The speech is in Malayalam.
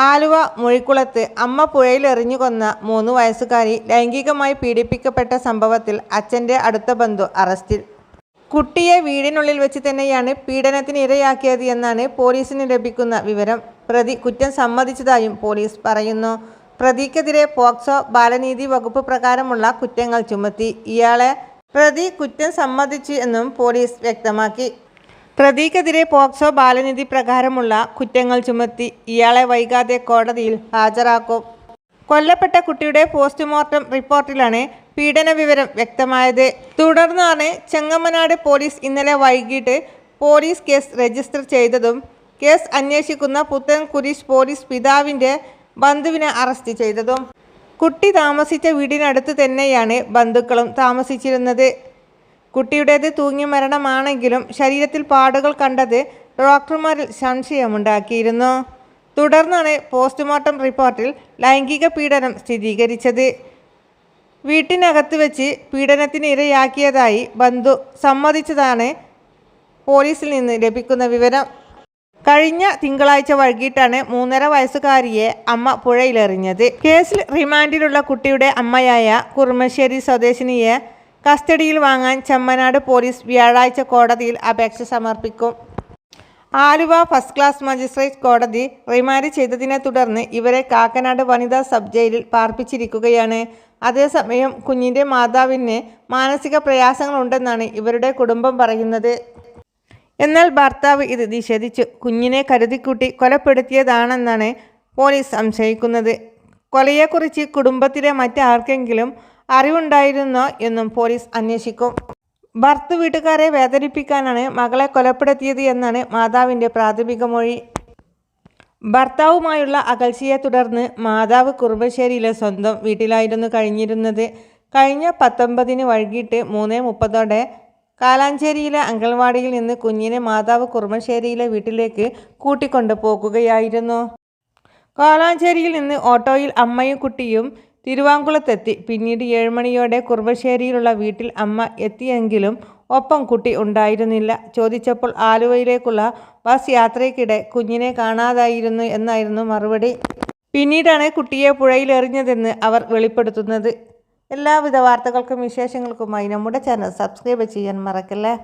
ആലുവ മുഴിക്കുളത്ത് അമ്മ പുഴയിലെറിഞ്ഞു കൊന്ന 3 വയസ്സുകാരി ലൈംഗികമായി പീഡിപ്പിക്കപ്പെട്ട സംഭവത്തിൽ അച്ഛൻ്റെ അടുത്ത ബന്ധു അറസ്റ്റിൽ. കുട്ടിയെ വീടിനുള്ളിൽ വെച്ച് തന്നെയാണ് പീഡനത്തിന് ഇരയാക്കിയത് എന്നാണ് പോലീസിന് ലഭിക്കുന്ന വിവരം. പ്രതി കുറ്റം സമ്മതിച്ചതായും പോലീസ് പറയുന്നു. പ്രതിക്കെതിരെ പോക്സോ ബാലനീതി വകുപ്പ് പ്രകാരമുള്ള കുറ്റങ്ങൾ ചുമത്തി. പ്രതി കുറ്റം സമ്മതിച്ചു എന്നും പോലീസ് വ്യക്തമാക്കി. പ്രതിക്കെതിരെ പോക്സോ ബാലനീതി പ്രകാരമുള്ള കുറ്റങ്ങൾ ചുമത്തി. ഇയാളെ വൈകാതെ കോടതിയിൽ ഹാജരാക്കും. കൊല്ലപ്പെട്ട കുട്ടിയുടെ പോസ്റ്റ്മോർട്ടം റിപ്പോർട്ടിലാണ് പീഡന വിവരം വ്യക്തമായത്. തുടർന്നാണ് ചെങ്ങമനാട് പോലീസ് ഇന്നലെ വൈകിട്ട് പോലീസ് കേസ് രജിസ്റ്റർ ചെയ്തതും കേസ് അന്വേഷിക്കുന്ന പുത്തൻകുരിശ് പോലീസ് പിതാവിൻ്റെ ബന്ധുവിനെ അറസ്റ്റ് ചെയ്തതും. കുട്ടി താമസിച്ച വീടിനടുത്ത് തന്നെയാണ് ബന്ധുക്കളും താമസിച്ചിരുന്നത്. കുട്ടിയുടേത് തൂങ്ങിയ മരണമാണെങ്കിലും ശരീരത്തിൽ പാടുകൾ കണ്ടത് ഡോക്ടർമാരിൽ സംശയമുണ്ടാക്കിയിരുന്നു. തുടർന്നാണ് പോസ്റ്റ്മോർട്ടം റിപ്പോർട്ടിൽ ലൈംഗിക പീഡനം സ്ഥിരീകരിച്ചത്. വീട്ടിനകത്ത് വെച്ച് പീഡനത്തിന് ഇരയാക്കിയതായി ബന്ധു സമ്മതിച്ചതാണ് പോലീസിൽ നിന്ന് ലഭിക്കുന്ന വിവരം. കഴിഞ്ഞ തിങ്കളാഴ്ച വൈകിട്ടാണ് 3.5 വയസ്സുകാരിയെ അമ്മ പുഴയിലെറിഞ്ഞത്. കേസിൽ റിമാൻഡിലുള്ള കുട്ടിയുടെ അമ്മയായ കുറുമശ്ശേരി സ്വദേശിനിയെ കസ്റ്റഡിയിൽ വാങ്ങാൻ ചെമ്മനാട് പോലീസ് വ്യാഴാഴ്ച കോടതിയിൽ അപേക്ഷ സമർപ്പിക്കും. ആലുവ ഫസ്റ്റ് ക്ലാസ് മജിസ്ട്രേറ്റ് കോടതി റിമാൻഡ് ചെയ്തതിനെ തുടർന്ന് ഇവരെ കാക്കനാട് വനിതാ സബ് ജയിലിൽ പാർപ്പിച്ചിരിക്കുകയാണ്. അതേസമയം കുഞ്ഞിൻ്റെ മാതാവിന് മാനസിക പ്രയാസങ്ങളുണ്ടെന്നാണ് ഇവരുടെ കുടുംബം പറയുന്നത്. എന്നാൽ ഭർത്താവ് ഇത് നിഷേധിച്ചു. കുഞ്ഞിനെ കരുതിക്കൂട്ടി കൊലപ്പെടുത്തിയതാണെന്നാണ് പോലീസ് സംശയിക്കുന്നത്. കൊലയെക്കുറിച്ച് കുടുംബത്തിലെ മറ്റാർക്കെങ്കിലും അറിവുണ്ടായിരുന്നോ എന്നും പോലീസ് അന്വേഷിക്കും. ഭർത്തൃ വീട്ടുകാരെ വേദനിപ്പിക്കാനാണ് മകളെ കൊലപ്പെടുത്തിയത് എന്നാണ് മാതാവിൻ്റെ പ്രാഥമിക മൊഴി. ഭർത്താവുമായുള്ള അകൽച്ചയെ തുടർന്ന് മാതാവ് കുറുമശ്ശേരിയിലെ സ്വന്തം വീട്ടിലായിരുന്നു കഴിഞ്ഞിരുന്നത്. കഴിഞ്ഞ 19-ന് വൈകിട്ട് 3:30 കാലാഞ്ചേരിയിലെ അംഗൻവാടിയിൽ നിന്ന് കുഞ്ഞിനെ മാതാവ് കുറുമശ്ശേരിയിലെ വീട്ടിലേക്ക് കൂട്ടിക്കൊണ്ടു പോകുകയായിരുന്നു. കാലാഞ്ചേരിയിൽ നിന്ന് ഓട്ടോയിൽ അമ്മയും കുട്ടിയും തിരുവാങ്കുളത്തെത്തി. പിന്നീട് 7 മണിയോടെ കുറുമശ്ശേരിയിലുള്ള വീട്ടിൽ അമ്മ എത്തിയെങ്കിലും ഒപ്പം കുട്ടി ഉണ്ടായിരുന്നില്ല. ചോദിച്ചപ്പോൾ ആലുവയിലേക്കുള്ള ബസ് യാത്രയ്ക്കിടെ കുഞ്ഞിനെ കാണാതായിരുന്നു എന്നായിരുന്നു മറുപടി. പിന്നീടാണ് കുട്ടിയെ പുഴയിലെറിഞ്ഞതെന്ന് അവർ വെളിപ്പെടുത്തുന്നത്. എല്ലാവിധ വാർത്തകൾക്കും വിശേഷങ്ങൾക്കുമായി നമ്മുടെ ചാനൽ സബ്സ്ക്രൈബ് ചെയ്യാൻ മറക്കല്ലേ.